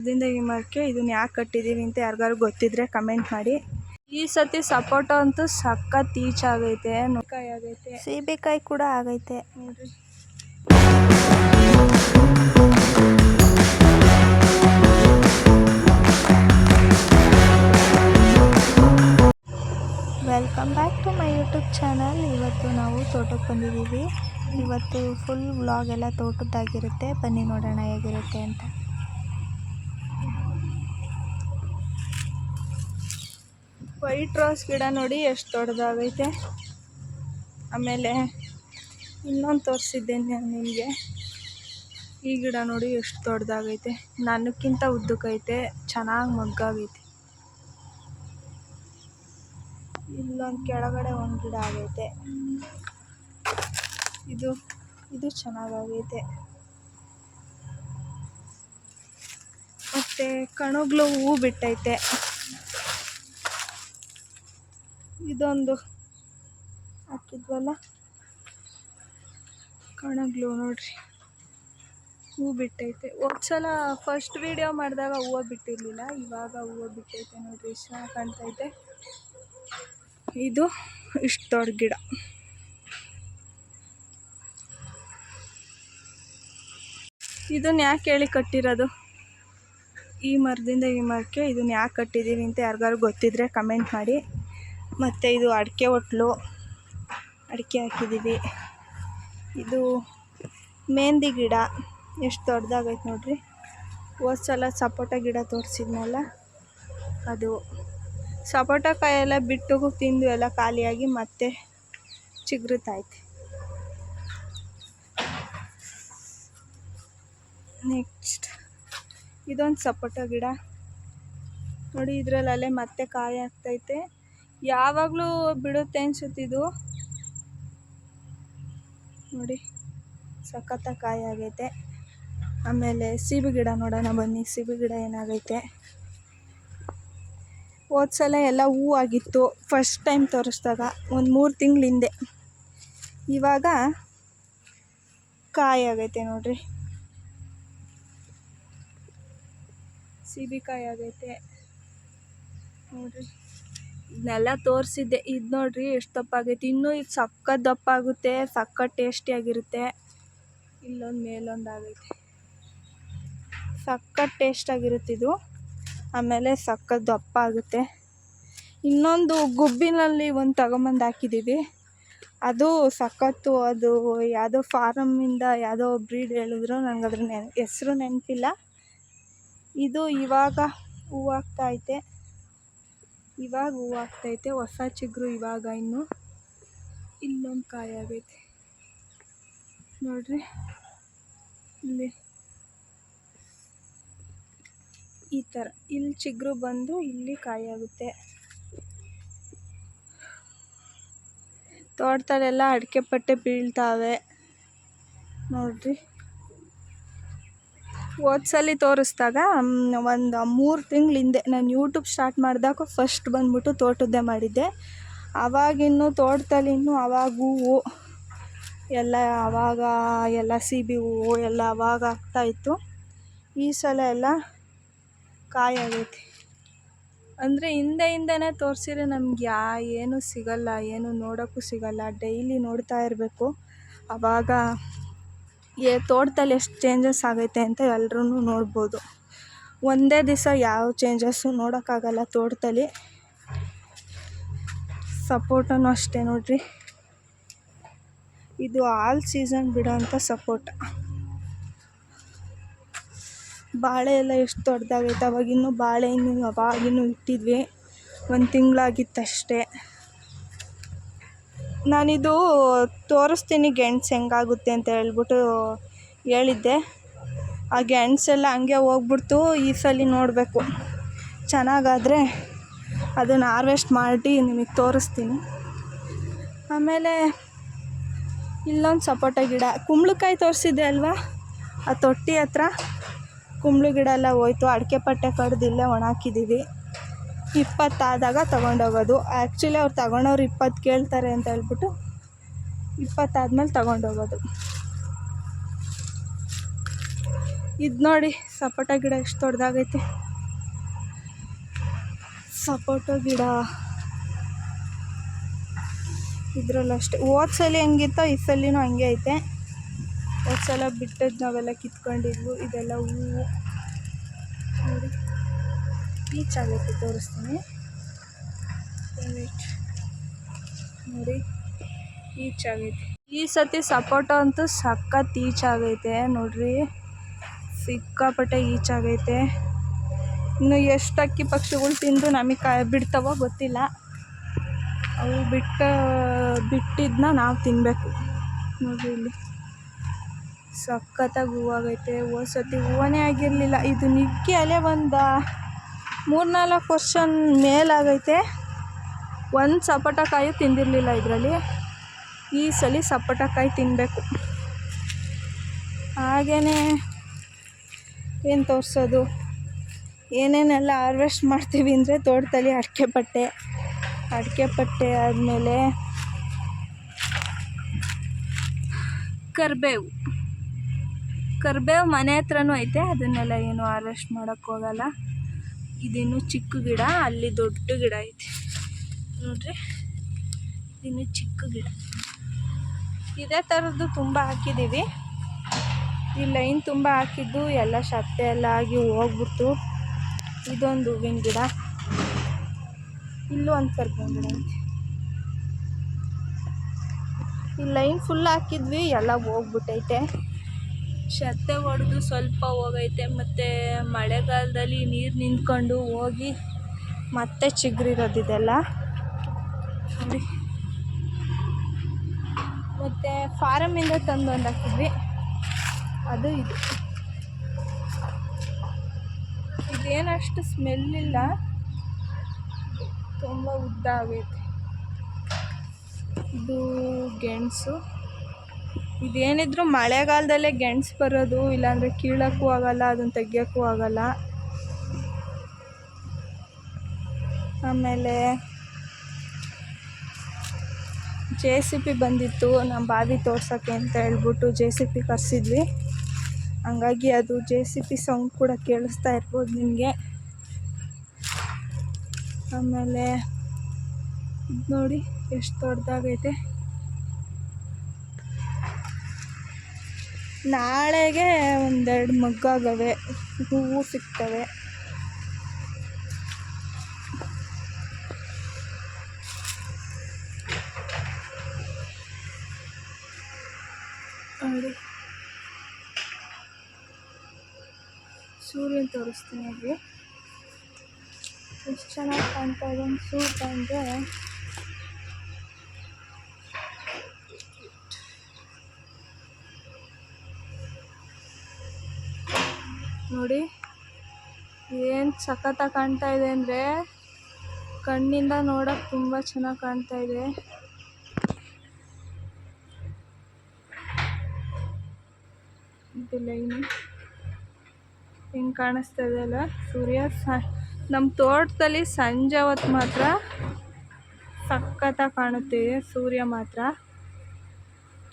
ಇದರಿಂದ ಈ ಮರಕ್ಕೆ ಇದನ್ನ ಯಾಕೆ ಕಟ್ಟಿದ್ದೀವಿ ಅಂತ ಯಾರಿಗಾರು ಗೊತ್ತಿದ್ರೆ ಕಮೆಂಟ್ ಮಾಡಿ. ಈ ಸತಿ ಸಪೋಟ ಅಂತೂ ಸಖತ್ ಈಚಾಗೈತೆ, ನುಗ್ಕಾಯಿ ಆಗೈತೆ, ಸೀಬೆಕಾಯಿ ಕೂಡ ಆಗೈತೆ ನೋಡ್ರಿ. Welcome back to my YouTube channel. ಇವತ್ತು ನಾವು ತೋಟಕ್ಕೆ ಬಂದಿದ್ದೀವಿ. ಇವತ್ತು ಫುಲ್ ವ್ಲಾಗ್ ಎಲ್ಲ ತೋಟದ್ದಾಗಿರುತ್ತೆ. ಬನ್ನಿ ನೋಡೋಣ ಹೇಗಿರುತ್ತೆ ಅಂತ. ವೈಟ್ ರೋಸ್ ಗಿಡ ನೋಡಿ ಎಷ್ಟು ದೊಡ್ಡದಾಗೈತೆ. ಆಮೇಲೆ ಇನ್ನೊಂದು ತೋರಿಸಿದ್ದೇನೆ ನಾನು ನಿಮಗೆ. ಈ ಗಿಡ ನೋಡಿ ಎಷ್ಟು ದೊಡ್ಡದಾಗೈತೆ, ನನಕ್ಕಿಂತ ಉದ್ದಕ್ಕೈತೆ, ಚೆನ್ನಾಗಿ ಮಗ್ಗಾಗೈತೆ. ಇಲ್ಲೊಂದು ಕೆಳಗಡೆ ಒಂದು ಗಿಡ ಆಗೈತೆ, ಇದು ಚೆನ್ನಾಗೈತೆ. ಮತ್ತು ಕಣಗ್ಲು ಹೂ ಬಿಟ್ಟೈತೆ. ಇದೊಂದು ಹಾಕಿದ್ವಲ್ಲ ಕಣಗ್ಲು ನೋಡ್ರಿ, ಹೂ ಬಿಟ್ಟೈತೆ. ಒಂದ್ಸಲ ಫಸ್ಟ್ ವಿಡಿಯೋ ಮಾಡಿದಾಗ ಹೂವು ಬಿಟ್ಟಿರಲಿಲ್ಲ, ಇವಾಗ ಹೂವು ಬಿಟ್ಟೈತೆ ನೋಡ್ರಿ, ಎಷ್ಟು ಚೆನ್ನಾಗಿ ಕಾಣ್ತೈತೆ. ಇದು ಇಷ್ಟು ದೊಡ್ಡ ಗಿಡ. ಇದನ್ನ ಯಾಕೆ ಹೇಳಿ ಕಟ್ಟಿರೋದು, ಈ ಮರದಿಂದ ಈ ಮರಕ್ಕೆ ಇದನ್ನ ಯಾಕೆ ಕಟ್ಟಿದ್ದೀವಿ ಅಂತ ಯಾರಿಗಾರು ಗೊತ್ತಿದ್ರೆ ಕಮೆಂಟ್ ಮಾಡಿ. ಮತ್ತು ಇದು ಅಡಿಕೆ ಒಟ್ಲು, ಅಡಿಕೆ ಹಾಕಿದ್ದೀವಿ. ಇದು ಮೆಹಂದಿ ಗಿಡ ಎಷ್ಟು ದೊಡ್ಡದಾಗೈತೆ ನೋಡ್ರಿ. ಹೋದ ಸಲ ಸಪೋಟ ಗಿಡ ತೋರಿಸಿದ್ನಲ್ಲ ಅದು. ಸಪೋಟ ಕಾಯೆಲ್ಲ ಬಿಟ್ಟು ತಿಂದು ಎಲ್ಲ ಖಾಲಿಯಾಗಿ ಮತ್ತೆ ಚಿಗುರುತ್ತೈತೆ. ನೆಕ್ಸ್ಟ್ ಇದೊಂದು ಸಪೋಟ ಗಿಡ ನೋಡಿ, ಇದರಲ್ಲೇ ಮತ್ತೆ ಕಾಯಿ ಆಗ್ತೈತೆ. ಯಾವಾಗಲೂ ಬಿಡುತ್ತೆ ಅನ್ಸುತ್ತಿದ್ದು ನೋಡಿ, ಸಖತ್ತ ಕಾಯಿ ಆಗೈತೆ. ಆಮೇಲೆ ಸೀಬೆ ಗಿಡ ನೋಡೋಣ ಬನ್ನಿ, ಸೀಬೆ ಗಿಡ ಏನಾಗೈತೆ. ಹೋದ ಸಲ ಎಲ್ಲ ಹೂ ಆಗಿತ್ತು ಫಸ್ಟ್ ಟೈಮ್ ತೋರಿಸ್ದಾಗ, ಒಂದು 3 ತಿಂಗಳ ಹಿಂದೆ. ಇವಾಗ ಕಾಯಿ ಆಗೈತೆ ನೋಡ್ರಿ, ಸೀಬೆಕಾಯಿ ಆಗೈತೆ ನೋಡ್ರಿ. ಇದನ್ನೆಲ್ಲ ತೋರಿಸಿದ್ದೆ. ಇದು ನೋಡ್ರಿ ಎಷ್ಟು ದಪ್ಪ ಆಗೈತೆ. ಇನ್ನೂ ಇದು ಸಖತ್ ದಪ್ಪ ಆಗುತ್ತೆ, ಸಖತ್ ಟೇಸ್ಟಿಯಾಗಿರುತ್ತೆ. ಇಲ್ಲೊಂದು ಮೇಲೊಂದು ಆಗೈತೆ, ಸಖತ್ ಟೇಸ್ಟಾಗಿರುತ್ತೆ ಇದು. ಆಮೇಲೆ ಸಖತ್ ದಪ್ಪ ಆಗುತ್ತೆ. ಇನ್ನೊಂದು ಗುಬ್ಬಿನಲ್ಲಿ ಒಂದು ತಗೊಂಬಂದು ಹಾಕಿದ್ದೀವಿ, ಅದು ಸಖತ್ತು. ಅದು ಯಾವುದೋ ಫಾರಮ್ಮಿಂದ ಯಾವುದೋ ಬ್ರೀಡ್ ಹೇಳಿದ್ರು, ನನಗೆ ಅದ್ರ ಹೆಸ್ರು ನೆನಪಿಲ್ಲ. ಇದು ಇವಾಗ ಹೂವಾಗ್ತೈತೆ, ಹೊಸ ಚಿಗುರು ಇವಾಗ. ಇನ್ನು ಇಲ್ಲೊಂದು ಕಾಯಿ ಆಗೈತೆ ನೋಡ್ರಿ, ಇಲ್ಲಿ ಈ ಥರ ಇಲ್ಲಿ ಚಿಗುರು ಬಂದು ಇಲ್ಲಿ ಕಾಯಿ ಆಗುತ್ತೆ. ತೋಟದಲ್ಲೆಲ್ಲ ಅಡಿಕೆ ಪಟ್ಟೆ ಬೀಳ್ತಾವೆ ನೋಡ್ರಿ. ಹೋದ್ಸಲಿ ತೋರಿಸ್ದಾಗ ಒಂದು 3 ತಿಂಗಳ ಹಿಂದೆ ನಾನು ಯೂಟ್ಯೂಬ್ ಸ್ಟಾರ್ಟ್ ಮಾಡಿದಾಗ ಫಸ್ಟ್ ಬಂದ್ಬಿಟ್ಟು ತೋಟದ್ದೇ ಮಾಡಿದ್ದೆ. ಆವಾಗಿನ್ನು ತೋಟದಲ್ಲಿ ಆವಾಗ ಹೂವು ಎಲ್ಲ, ಆವಾಗ ಎಲ್ಲ ಸೀಬೆ ಹೂವು ಎಲ್ಲ ಆವಾಗ ಆಗ್ತಾಯಿತ್ತು. ಈ ಸಲ ಎಲ್ಲ ಕಾಯಿ ಆಗೈತಿ. ಅಂದರೆ ಹಿಂದೆನೇ ತೋರಿಸಿದ್ರೆ ನಮ್ಗೆ ಏನೂ ಸಿಗಲ್ಲ, ಏನು ನೋಡೋಕ್ಕೂ ಸಿಗಲ್ಲ. ಡೈಲಿ ನೋಡ್ತಾ ಇರಬೇಕು. ಆವಾಗ ತೋಟದಲ್ಲಿ ಎಷ್ಟು ಚೇಂಜಸ್ ಆಗೈತೆ ಅಂತ ಎಲ್ಲರೂ ನೋಡ್ಬೋದು. ಒಂದೇ ದಿವಸ ಯಾವ ಚೇಂಜಸ್ಸು ನೋಡೋಕ್ಕಾಗಲ್ಲ ತೋಟದಲ್ಲಿ. ಸಪೋಟನೂ ಅಷ್ಟೇ ನೋಡ್ರಿ, ಇದು ಆಲ್ ಸೀಸನ್ ಬಿಡೋಂಥ ಸಪೋಟ. ಬಾಳೆ ಎಲ್ಲ ಎಷ್ಟು ದೊಡ್ಡದಾಗೈತೆ. ಅವಾಗಿನ್ನೂ ಬಾಳೆ ಅವಾಗಿನ್ನೂ ಇಟ್ಟಿದ್ವಿ, 1 ತಿಂಗಳಾಗಿತ್ತಷ್ಟೇ. ನಾನಿದು ತೋರಿಸ್ತೀನಿ ಗೆಣಸು ಹೆಂಗಾಗುತ್ತೆ ಅಂತ ಹೇಳ್ಬಿಟ್ಟು ಹೇಳಿದ್ದೆ. ಆ ಗೆಣಸೆಲ್ಲ ಹಂಗೆ ಹೋಗ್ಬಿಡ್ತು. ಈ ಸಲ ನೋಡಬೇಕು, ಚೆನ್ನಾಗಾದರೆ ಅದನ್ನು ಹಾರ್ವೆಸ್ಟ್ ಮಾಡಿ ನಿಮಗೆ ತೋರಿಸ್ತೀನಿ. ಆಮೇಲೆ ಇಲ್ಲೊಂದು ಸಪೋಟ ಗಿಡ, ಕುಂಬಳಕಾಯಿ ತೋರಿಸಿದ್ದೆ ಅಲ್ವಾ, ಆ ತೊಟ್ಟಿ ಹತ್ರ ಕುಂಬಳ ಗಿಡ ಎಲ್ಲ ಹೋಯ್ತು. ಅಡಿಕೆ ಪಟ್ಟೆ ಕಡ್ದಿಲ್ಲೇ ಒಣಾಕಿದ್ದೀವಿ. 20 ಆದಾಗ ತಗೊಂಡೋಗೋದು. ಆ್ಯಕ್ಚುಲಿ ಅವ್ರು ತಗೊಂಡವ್ರು 20 ಕೇಳ್ತಾರೆ ಅಂತ ಹೇಳ್ಬಿಟ್ಟು 20 ಆದಮೇಲೆ ತಗೊಂಡೋಗೋದು. ಇದು ನೋಡಿ ಸಪೋಟ ಗಿಡ ಎಷ್ಟು ದೊಡ್ಡದಾಗೈತೆ. ಸಪೋಟ ಗಿಡ ಇದ್ರಲ್ಲಿ ಅಷ್ಟೇ. ಹೋದ ಸಲ ಹೆಂಗಿತ್ತೋ ಈ ಸಲಿನೂ ಹಂಗೆ ಐತೆ. ಹೋದ ಸಲ ಬಿಟ್ಟದ್ದು ನಾವೆಲ್ಲ ಕಿತ್ಕೊಂಡಿದ್ವು. ಇದೆಲ್ಲ ಹೂವು ನೋಡಿ ಈಚಾಗೈತೆ, ತೋರಿಸ್ತೀನಿ ನೋಡಿ. ಈಚಾಗೈತೆ ಈ ಸತಿ ಸಪೋಟ ಅಂತೂ ಸಖತ್ ಈಚಾಗೈತೆ ನೋಡ್ರಿ, ಸಿಕ್ಕಾಪಟ್ಟೆ ಈಚಾಗೈತೆ. ಇನ್ನು ಎಷ್ಟು ಅಕ್ಕಿ ಪಕ್ಷಿಗಳು ತಿಂದು ನಮಗೆ ಬಿಡ್ತಾವೋ ಗೊತ್ತಿಲ್ಲ. ಅವು ಬಿಟ್ಟಿದ್ದನ್ನ ನಾವು ತಿನ್ನಬೇಕು. ನೋಡ್ರಿ ಇಲ್ಲಿ ಸಖತ್ತಾಗಿ ಹೂವಾಗೈತೆ. ಹೋದ ಸತಿ ಹೂವನೇ ಆಗಿರಲಿಲ್ಲ. ಇದು ನಿಕ್ಕಿ ಅಲ್ಲೇ ಒಂದು 3-4 ವರ್ಷ ಮೇಲಾಗೈತೆ. ಒಂದು ಸಪೋಟಕಾಯಿ ತಿಂದಿರಲಿಲ್ಲ ಇದರಲ್ಲಿ. ಈ ಸಲ ಸಪೋಟಕಾಯಿ ತಿನ್ನಬೇಕು. ಹಾಗೆಯೇ ಏನು ತೋರಿಸೋದು, ಏನೇನೆಲ್ಲ ಹಾರ್ವೆಸ್ಟ್ ಮಾಡ್ತೀವಿ ಅಂದರೆ ತೋಟದಲ್ಲಿ ಅಡಿಕೆ ಪಟ್ಟೆ ಆದಮೇಲೆ ಕರಿಬೇವು ಮನೆ ಹತ್ರನೂ ಐತೆ. ಅದನ್ನೆಲ್ಲ ಏನು ಹಾರ್ವೆಸ್ಟ್ ಮಾಡೋಕ್ಕೆ ಹೋಗಲ್ಲ. ಇದಿನ್ನೂ ಚಿಕ್ಕ ಗಿಡ, ಅಲ್ಲಿ ದೊಡ್ಡ ಗಿಡ ಐತೆ ನೋಡ್ರಿ. ಇದಿನ್ನೂ ಚಿಕ್ಕ ಗಿಡ. ಇದೇ ಥರದ್ದು ತುಂಬ ಹಾಕಿದ್ದೀವಿ. ಈ ಲೈನ್ ತುಂಬ ಹಾಕಿದ್ದು ಎಲ್ಲ ಶಬ್ದ ಎಲ್ಲ ಆಗಿ ಹೋಗ್ಬಿಡ್ತು. ಇದೊಂದು ಹೂವಿನ ಗಿಡ, ಇಲ್ಲೂ ಒಂದು ಕರ್ಬೇವಿನ ಗಿಡ ಐತೆ. ಈ ಲೈನ್ ಫುಲ್ ಹಾಕಿದ್ವಿ, ಎಲ್ಲ ಹೋಗ್ಬಿಟ್ಟೈತೆ. ಶತ್ತೆ ಹೊಡೆದು ಸ್ವಲ್ಪ ಹೋಗೈತೆ. ಮತ್ತು ಮಳೆಗಾಲದಲ್ಲಿ ನೀರು ನಿಂತ್ಕೊಂಡು ಹೋಗಿ ಮತ್ತೆ ಚಿಗುರಿರೋದಿದೆಲ್ಲ ನೋಡಿ. ಮತ್ತು ಫಾರಮ್ಮಿಂದ ತಂದು ಒಂದು ಹಾಕಿದ್ವಿ, ಅದು ಇದು. ಇದೇನಷ್ಟು ಸ್ಮೆಲ್ಲಿಲ್ಲ, ತುಂಬ ಉದ್ದ ಆಗೈತೆ. ಇದು ಗೆಣಸು. ಇದೇನಿದ್ರು ಮಳೆಗಾಲದಲ್ಲೇ ಗೆಣಸು ಬರೋದು, ಇಲ್ಲಾಂದರೆ ಕೀಳೋಕ್ಕೂ ಆಗೋಲ್ಲ, ಅದನ್ನು ತೆಗಿಯೋಕ್ಕೂ ಆಗೋಲ್ಲ. ಆಮೇಲೆ JCB ಬಂದಿತ್ತು ನಮ್ಮ ಬಾವಿ ತೋರ್ಸೋಕ್ಕೆ ಅಂತ ಹೇಳ್ಬಿಟ್ಟು JCB ಕರೆಸಿದ್ವಿ. ಹಂಗಾಗಿ ಅದು JCB ಸೌಂಡ್ ಕೂಡ ಕೇಳಿಸ್ತಾ ಇರ್ಬೋದು ನಿಮಗೆ. ಆಮೇಲೆ ಇದು ನೋಡಿ ಎಷ್ಟು ದೊಡ್ಡದಾಗೈತೆ. ನಾಳೆಗೆ 1-2 ಮಗ್ಗಾಗವೆ, ಹೂವು ಸಿಗ್ತವೆ. ನೋಡಿ ಸೂರ್ಯನ ತೋರಿಸ್ತೀನಿ ನೋಡಿ, ಎಷ್ಟು ಚೆನ್ನಾಗಿ ಕಾಣ್ತಾ ಇದೆ. ಸೂರ್ಯ ಅಂದರೆ ನೋಡಿ ಏನು ಸಖತ್ತಾಗಿ ಕಾಣ್ತಾ ಇದೆ ಅಂದರೆ ಕಣ್ಣಿಂದ ನೋಡೋಕ್ಕೆ ತುಂಬ ಚೆನ್ನಾಗಿ ಕಾಣ್ತಾ ಇದೆ. ಇದು ಲೈನು ಹೆಂಗೆ ಕಾಣಿಸ್ತಾ ಇದೆ ಅಲ್ಲ ಸೂರ್ಯ. ನಮ್ಮ ತೋಟದಲ್ಲಿ ಸಂಜೆ ಹೊತ್ತು ಮಾತ್ರ ಸಖತ್ತಾಗಿ ಕಾಣುತ್ತೆ ಸೂರ್ಯ. ಮಾತ್ರ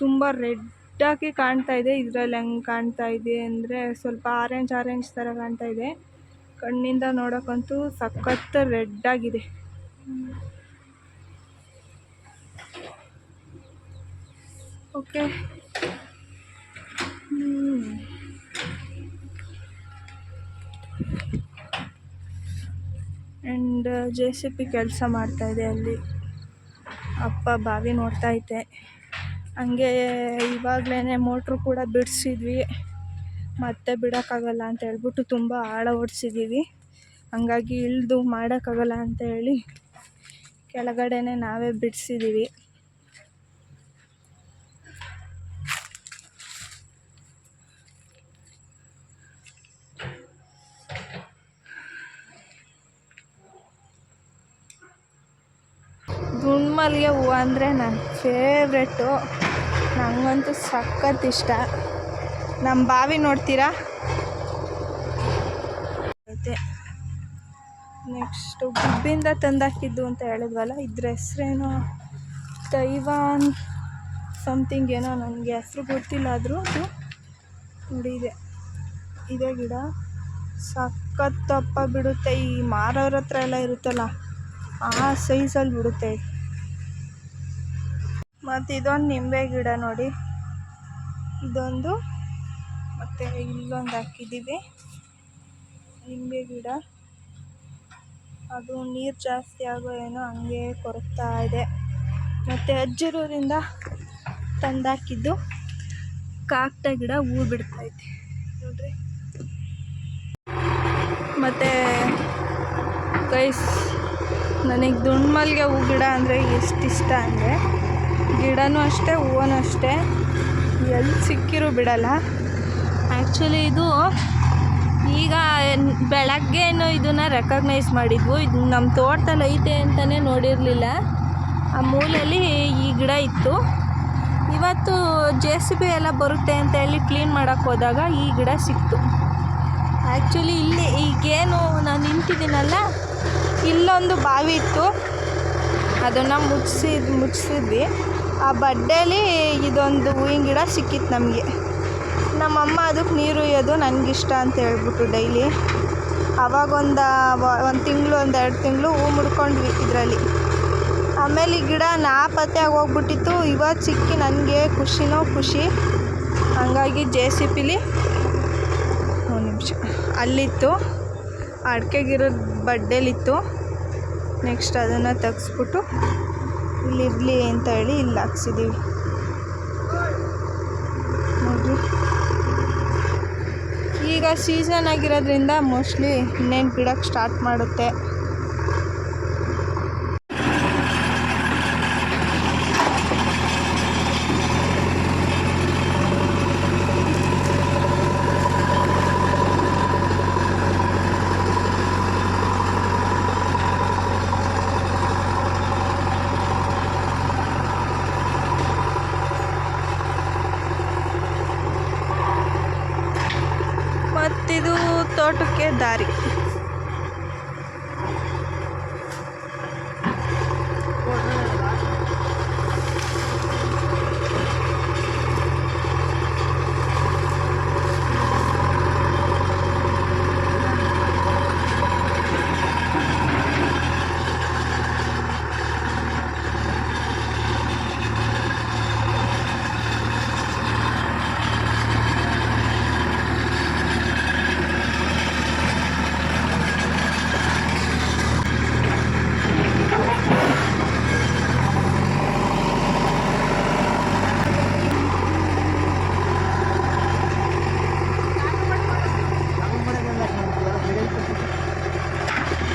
ತುಂಬ ರೆಡ್ಡಾಗಿ ಕಾಣ್ತಾ ಇದೆ. ಇದರಲ್ಲಿ ಹೆಂಗೆ ಕಾಣ್ತಾ ಇದೆ ಅಂದರೆ ಸ್ವಲ್ಪ ಆರೆಂಜ್ ಥರ ಕಾಣ್ತಾ ಇದೆ. ಕಣ್ಣಿಂದ ನೋಡೋಕ್ಕಂತೂ ಸಖತ್ ರೆಡ್ಡಾಗಿದೆ. ಓಕೆ, ಆ್ಯಂಡ್ JCB ಕೆಲಸ ಮಾಡ್ತಾಯಿದೆ ಅಲ್ಲಿ. ಅಪ್ಪ ಬಾವಿ ನೋಡ್ತಾ ಐತೆ. ಹಂಗೆ ಇವಾಗಲೇ ಮೋಟ್ರು ಕೂಡ ಬಿಡಿಸಿದ್ವಿ, ಮತ್ತೆ ಬಿಡೋಕ್ಕಾಗಲ್ಲ ಅಂತ ಹೇಳ್ಬಿಟ್ಟು ತುಂಬ ಆಳ ಓಡಿಸಿದ್ದೀವಿ. ಹಂಗಾಗಿ ಇಳಿದು ಮಾಡೋಕ್ಕಾಗಲ್ಲ ಅಂತ ಹೇಳಿ ಕೆಳಗಡೆನೇ ನಾವೇ ಬಿಡಿಸಿದ್ದೀವಿ. ದುಂಡ್ಮಲ್ಲಿಗೆ ಹೂವು ಅಂದರೆ ನನ್ನ ಫೇವ್ರೆಟ್ಟು. ನನಗಂತೂ ಸಖತ್ ಇಷ್ಟ. ನಮ್ಮ ಬಾವಿ ನೋಡ್ತೀರಾ ಐತೆ. ನೆಕ್ಸ್ಟು ಗುಬ್ಬಿಂದ ತಂದಾಕಿದ್ದು ಅಂತ ಹೇಳಿದ್ವಲ್ಲ, ಇದ್ರ ಹೆಸ್ರೇನೋ ತೈವಾನ್ ಸಮಥಿಂಗ್ ಏನೋ, ನನಗೆ ಹೆಸ್ರು ಗೊತ್ತಿಲ್ಲ. ಆದರೂ ಅದು ನೋಡಿ ಇದೆ ಇದೇ ಗಿಡ ಸಖತ್ ದಪ್ಪ ಬಿಡುತ್ತೆ. ಈ ಮಾರೋರ ಹತ್ರ ಎಲ್ಲ ಇರುತ್ತಲ್ಲ ಆ ಸೈಜಲ್ಲಿ ಬಿಡುತ್ತೆ. ಮತ್ತು ಇದೊಂದು ನಿಂಬೆ ಗಿಡ ನೋಡಿ, ಇದೊಂದು ಮತ್ತು ಇಲ್ಲೊಂದು ಹಾಕಿದ್ದೀವಿ ನಿಂಬೆ ಗಿಡ. ಅದು ನೀರು ಜಾಸ್ತಿ ಆಗೋ ಏನೋ ಹಂಗೆ ಕೊರಗ್ತಾ ಇದೆ. ಮತ್ತು ಅಜ್ಜರೂರಿಂದ ತಂದಾಕಿದ್ದು ಕಾಕ್ಟ ಗಿಡ ಹೂ ಬಿಡ್ತೈತೆ ನೋಡ್ರಿ. ಮತ್ತು ಗೈಸ್, ನನಗೆ ದುಂಡು ಮಲ್ಲಿಗೆ ಹೂ ಗಿಡ ಅಂದರೆ ಎಷ್ಟು ಇಷ್ಟ ಅಂದರೆ, ಗಿಡನೂ ಅಷ್ಟೇ ಹೂವನೂ ಅಷ್ಟೇ ಎಲ್ಲಿ ಸಿಕ್ಕಿರೂ ಬಿಡಲ್ಲ. ಆ್ಯಕ್ಚುಲಿ ಇದು ಈಗ ಬೆಳಗ್ಗೆನೂ ಇದನ್ನು ರೆಕಗ್ನೈಸ್ ಮಾಡಿದ್ವು. ಇದು ನಮ್ಮ ತೋಟದಲ್ಲಿ ಐತೆ ಅಂತಲೇ ನೋಡಿರಲಿಲ್ಲ. ಆ ಮೂಲೆಯಲ್ಲಿ ಈ ಗಿಡ ಇತ್ತು. ಇವತ್ತು JCB ಎಲ್ಲ ಬರುತ್ತೆ ಅಂತ ಹೇಳಿ ಕ್ಲೀನ್ ಮಾಡೋಕ್ಕೆ ಹೋದಾಗ ಈ ಗಿಡ ಸಿಕ್ತು. ಆ್ಯಕ್ಚುಲಿ ಇಲ್ಲಿ ಈಗೇನು ನಾನು ನಿಂತಿದ್ದೀನಲ್ಲ, ಇಲ್ಲೊಂದು ಬಾವಿ ಇತ್ತು, ಅದನ್ನು ಮುಚ್ಚಿಸಿದ್ವಿ. ಆ ಬಡ್ಡೇಲಿ ಇದೊಂದು ಹೂವಿನ ಗಿಡ ಸಿಕ್ಕಿತ್ತು ನಮಗೆ. ನಮ್ಮಮ್ಮ ಅದಕ್ಕೆ ನೀರು ಉಯ್ಯೋದು ನನಗಿಷ್ಟ ಅಂತ ಹೇಳ್ಬಿಟ್ಟು ಡೈಲಿ ಅವಾಗೊಂದು 1 ತಿಂಗಳು 2 ತಿಂಗಳು ಹೂ ಮುಡ್ಕೊಂಡ್ವಿ ಇದರಲ್ಲಿ. ಆಮೇಲೆ ಈ ಗಿಡ ನಾಪತ್ತೆಯಾಗಿ ಹೋಗ್ಬಿಟ್ಟಿತ್ತು. ಇವತ್ತು ಸಿಕ್ಕಿ ನನಗೆ ಖುಷಿನೋ ಖುಷಿ. ಹಂಗಾಗಿ JCBಲಿ 1 ನಿಮಿಷ ಅಲ್ಲಿತ್ತು, ಅಡಿಕೆ ಗಿಡದ ಬಡ್ಡೇಲಿತ್ತು. ನೆಕ್ಸ್ಟ್ ಅದನ್ನು ತೆಗೆಸ್ಬಿಟ್ಟು ಇಲ್ಲಿರಲಿ ಅಂತ ಹೇಳಿ ಇಲ್ಲಿ ಹಾಕ್ಸಿದ್ದೀವಿ ನೋಡಿರಿ. ಈಗ ಸೀಸನ್ ಆಗಿರೋದ್ರಿಂದ ಮೋಸ್ಟ್ಲಿ ಇನ್ನೇನು ಬಿಡೋಕ್ಕೆ ಸ್ಟಾರ್ಟ್ ಮಾಡುತ್ತೆ. ಮತ್ತಿದು ತೋಟಕ್ಕೆ ದಾರಿ.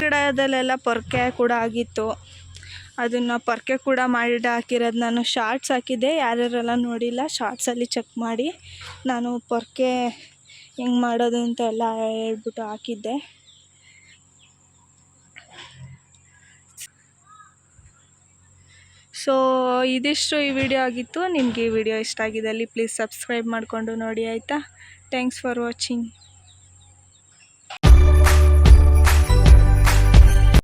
ಗಿಡದಲ್ಲೆಲ್ಲ ಪೊರ್ಕೆ ಕೂಡ ಆಗಿತ್ತು. ಅದನ್ನು ಪೊರ್ಕೆ ಕೂಡ ಮಾಡಿ ಹಾಕಿರೋದು ನಾನು ಶಾರ್ಟ್ಸ್ ಹಾಕಿದ್ದೆ. ಯಾರ್ಯಾರೆಲ್ಲ ನೋಡಿಲ್ಲ ಶಾರ್ಟ್ಸಲ್ಲಿ ಚೆಕ್ ಮಾಡಿ. ನಾನು ಪೊರ್ಕೆ ಹೆಂಗೆ ಮಾಡೋದು ಅಂತ ಎಲ್ಲ ಹೇಳ್ಬಿಟ್ಟು ಹಾಕಿದ್ದೆ. ಸೊ ಇದಿಷ್ಟು ಈ ವಿಡಿಯೋ ಆಗಿತ್ತು. ನಿಮಗೆ ಈ ವಿಡಿಯೋ ಇಷ್ಟ ಆಗಿದ್ದಲ್ಲಿ ಪ್ಲೀಸ್ ಸಬ್ಸ್ಕ್ರೈಬ್ ಮಾಡಿಕೊಂಡು ನೋಡಿ ಆಯಿತಾ. Thanks for watching.